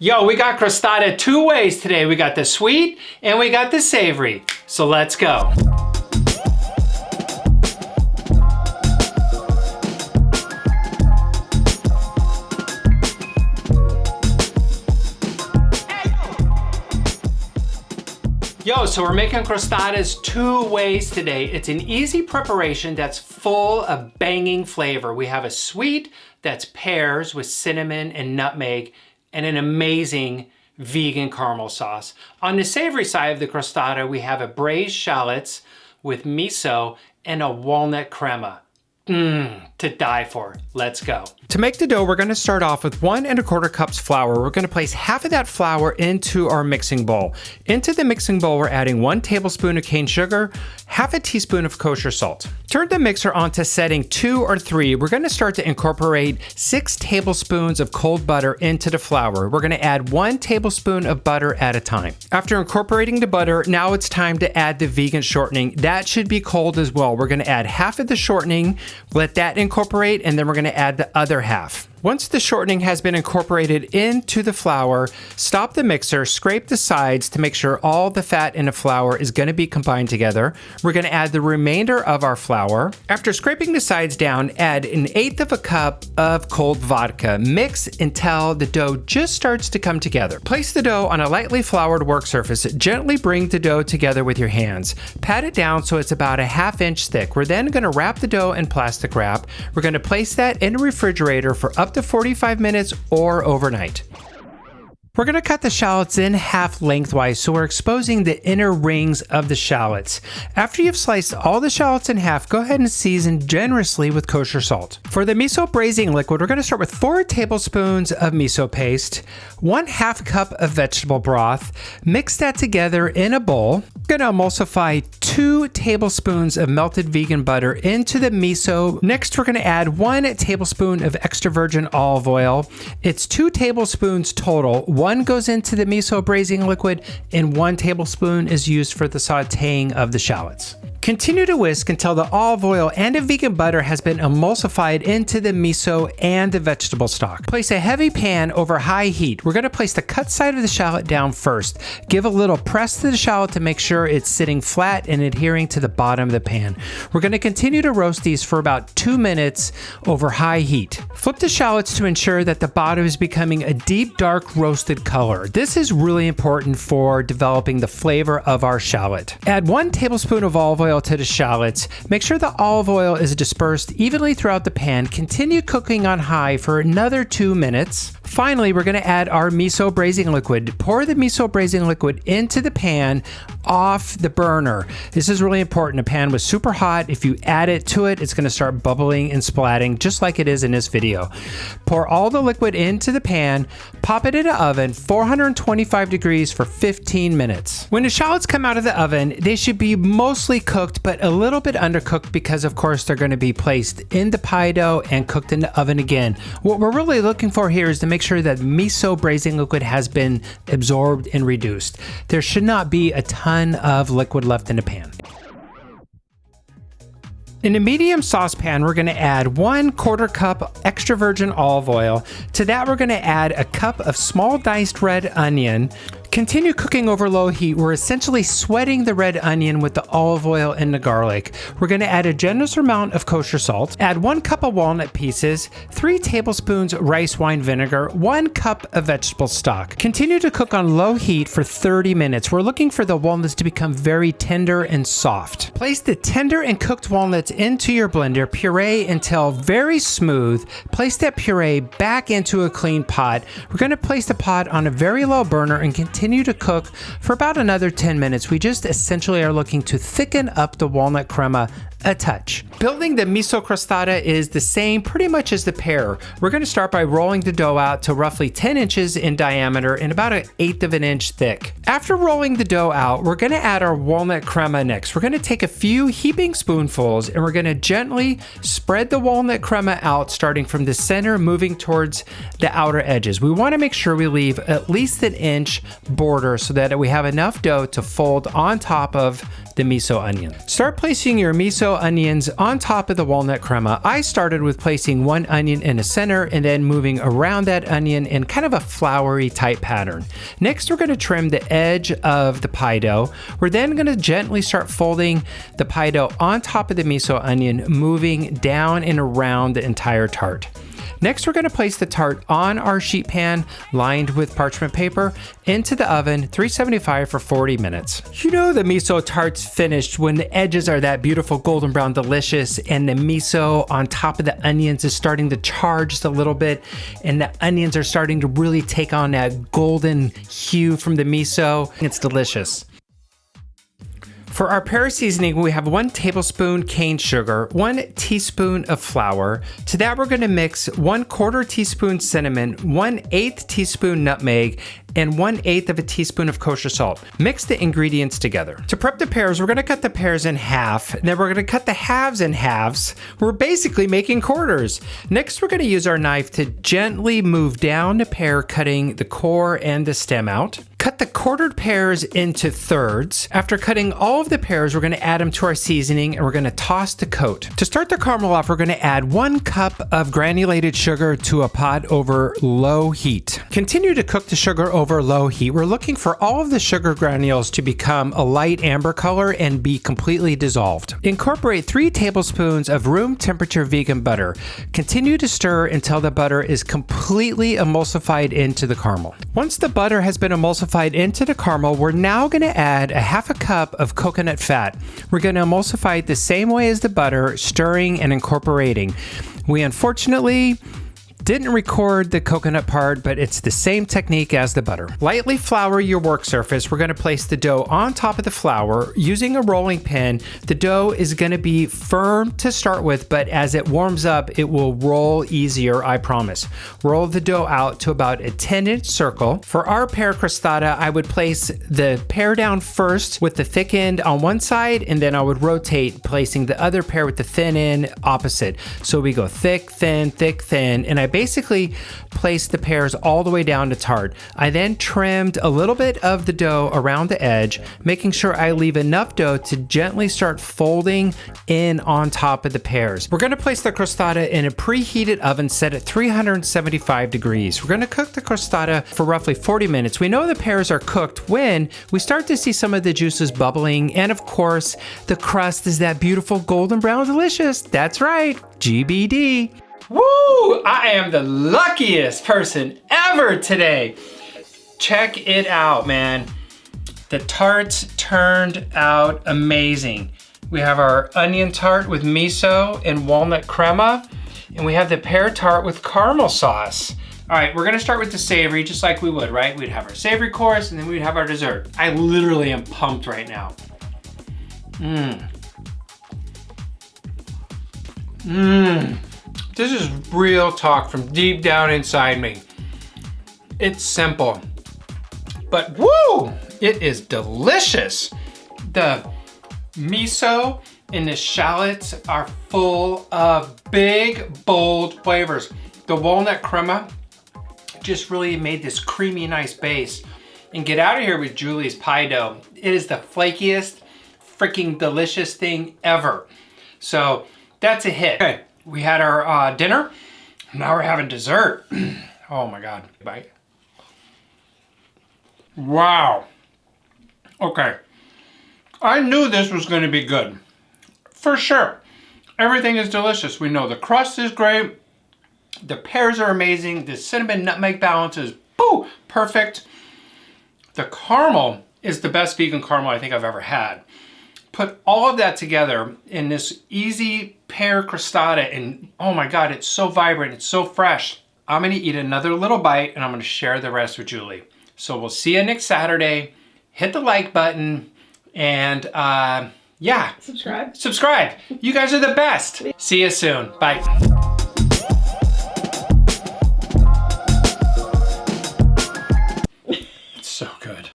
Yo, we got crostata two ways today. We got the sweet and we got the savory. So let's go. Yo, so we're making crostatas two ways today. It's an easy preparation that's full of banging flavor. We have a sweet that's pears with cinnamon and nutmeg, and an amazing vegan caramel sauce. On the savory side of the crostata, we have a braised shallots with miso and a walnut crema. To die for. Let's go. To make the dough, we're going to start off with 1 1/4 cups flour. We're going to place half of that flour into our mixing bowl. Into the mixing bowl, we're adding 1 tablespoon of cane sugar, half a teaspoon of kosher salt. Turn the mixer on to setting 2 or 3. We're going to start to incorporate 6 tablespoons of cold butter into the flour. We're going to add 1 tablespoon of butter at a time. After incorporating the butter, now it's time to add the vegan shortening. That should be cold as well. We're going to add half of the shortening, let that incorporate, and then we're going to add the other half. Once the shortening has been incorporated into the flour, stop the mixer, scrape the sides to make sure all the fat in the flour is going to be combined together. We're going to add the remainder of our flour. After scraping the sides down, add 1/8 cup of cold vodka. Mix until the dough just starts to come together. Place the dough on a lightly floured work surface. Gently bring the dough together with your hands. Pat it down so it's about 1/2 inch thick. We're then going to wrap the dough in plastic wrap. We're going to place that in the refrigerator for up to 45 minutes or overnight. We're going to cut the shallots in half lengthwise, so we're exposing the inner rings of the shallots. After you've sliced all the shallots in half, go ahead and season generously with kosher salt. For the miso braising liquid, we're going to start with 4 tablespoons of miso paste, 1/2 cup of vegetable broth. Mix that together in a bowl. We're going to emulsify 2 tablespoons of melted vegan butter into the miso. Next, we're going to add 1 tablespoon of extra virgin olive oil. It's 2 tablespoons total. 1 goes into the miso braising liquid and 1 tablespoon is used for the sauteing of the shallots. Continue to whisk until the olive oil and the vegan butter has been emulsified into the miso and the vegetable stock. Place a heavy pan over high heat. We're going to place the cut side of the shallot down first. Give a little press to the shallot to make sure it's sitting flat and adhering to the bottom of the pan. We're going to continue to roast these for about 2 minutes over high heat. Flip the shallots to ensure that the bottom is becoming a deep, dark roasted color. This is really important for developing the flavor of our shallot. Add 1 tablespoon of olive oil to the shallots. Make sure the olive oil is dispersed evenly throughout the pan. Continue cooking on high for another 2 minutes. Finally, we're going to add our miso braising liquid. Pour the miso braising liquid into the pan off the burner. This is really important. The pan was super hot. If you add it to it, it's going to start bubbling and splatting just like it is in this video. Pour all the liquid into the pan, pop it in the oven, 425 degrees for 15 minutes. When the shallots come out of the oven, they should be mostly cooked, but a little bit undercooked because of course they're going to be placed in the pie dough and cooked in the oven again. What we're really looking for here is to make sure that miso braising liquid has been absorbed and reduced. There should not be a ton of liquid left in the pan. In a medium saucepan, we're going to add 1/4 cup extra virgin olive oil. To that, we're going to add a cup of small diced red onion. Continue cooking over low heat. We're essentially sweating the red onion with the olive oil and the garlic. We're going to add a generous amount of kosher salt. Add 1 cup of walnut pieces, 3 tablespoons rice wine vinegar, 1 cup of vegetable stock. Continue to cook on low heat for 30 minutes. We're looking for the walnuts to become very tender and soft. Place the tender and cooked walnuts into your blender. Puree until very smooth. Place that puree back into a clean pot. We're going to place the pot on a very low burner and continue to cook for about another 10 minutes. We just essentially are looking to thicken up the walnut crema a touch. Building the miso crostata is the same pretty much as the pear. We're going to start by rolling the dough out to roughly 10 inches in diameter and about 1/8 of an inch thick. After rolling the dough out, we're going to add our walnut crema next. We're going to take a few heaping spoonfuls and we're going to gently spread the walnut crema out starting from the center moving towards the outer edges. We want to make sure we leave at least 1 inch border so that we have enough dough to fold on top of the miso onion. Start placing your miso miso onions on top of the walnut crema. I started with placing one onion in the center and then moving around that onion in kind of a floury type pattern. Next, we're going to trim the edge of the pie dough. We're then going to gently start folding the pie dough on top of the miso onion, moving down and around the entire tart. Next, we're going to place the tart on our sheet pan lined with parchment paper into the oven, 375 for 40 minutes. You know the miso tart's finished when the edges are that beautiful golden brown delicious and the miso on top of the onions is starting to charge just a little bit and the onions are starting to really take on that golden hue from the miso. It's delicious. For our pear seasoning, we have 1 tablespoon cane sugar, 1 teaspoon of flour. To that, we're going to mix 1/4 teaspoon cinnamon, 1/8 teaspoon nutmeg, and 1/8 of a teaspoon of kosher salt. Mix the ingredients together. To prep the pears, we're going to cut the pears in half, and then we're going to cut the halves in halves. We're basically making quarters. Next, we're going to use our knife to gently move down the pear, cutting the core and the stem out. Cut the quartered pears into thirds. After cutting all of the pears, we're going to add them to our seasoning and we're going to toss the coat. To start the caramel off, we're going to add 1 cup of granulated sugar to a pot over low heat. Continue to cook the sugar over low heat. We're looking for all of the sugar granules to become a light amber color and be completely dissolved. Incorporate 3 tablespoons of room temperature vegan butter. Continue to stir until the butter is completely emulsified into the caramel. Once the butter has been emulsified into the caramel, we're now going to add a 1/2 cup of coconut fat. We're going to emulsify it the same way as the butter, stirring and incorporating. We unfortunately didn't record the coconut part, but it's the same technique as the butter. Lightly flour your work surface. We're going to place the dough on top of the flour using a rolling pin. The dough is going to be firm to start with, but as it warms up, it will roll easier, I promise. Roll the dough out to about a 10-inch circle. For our pear crostata, I would place the pear down first with the thick end on one side, and then I would rotate, placing the other pear with the thin end opposite. So we go thick, thin, and I basically placed the pears all the way down to tart. I then trimmed a little bit of the dough around the edge, making sure I leave enough dough to gently start folding in on top of the pears. We're going to place the crostata in a preheated oven set at 375 degrees. We're going to cook the crostata for roughly 40 minutes. We know the pears are cooked when we start to see some of the juices bubbling, and of course, the crust is that beautiful golden brown delicious. That's right, GBD. Woo! I am the luckiest person ever today. Check it out, man. The tarts turned out amazing. We have our onion tart with miso and walnut crema, and we have the pear tart with caramel sauce. All right, we're gonna start with the savory just like we would, right? We'd have our savory course and then we'd have our dessert. I literally am pumped right now. This is real talk from deep down inside me. It's simple, but woo, it is delicious. The miso and the shallots are full of big, bold flavors. The walnut crema just really made this creamy, nice base. And get out of here with Julie's pie dough. It is the flakiest, freaking delicious thing ever. So that's a hit. Okay. We had our dinner, now we're having dessert. Oh my God, bite. Wow. Okay, I knew this was gonna be good, for sure. Everything is delicious. We know the crust is great, the pears are amazing, the cinnamon nutmeg balance is perfect. The caramel is the best vegan caramel I think I've ever had. Put all of that together in this easy pear crostata and oh my God, it's so vibrant, it's so fresh. I'm gonna eat another little bite and I'm gonna share the rest with Julie. So we'll see you next Saturday. Hit the like button and yeah. Subscribe. You guys are the best. See you soon, bye.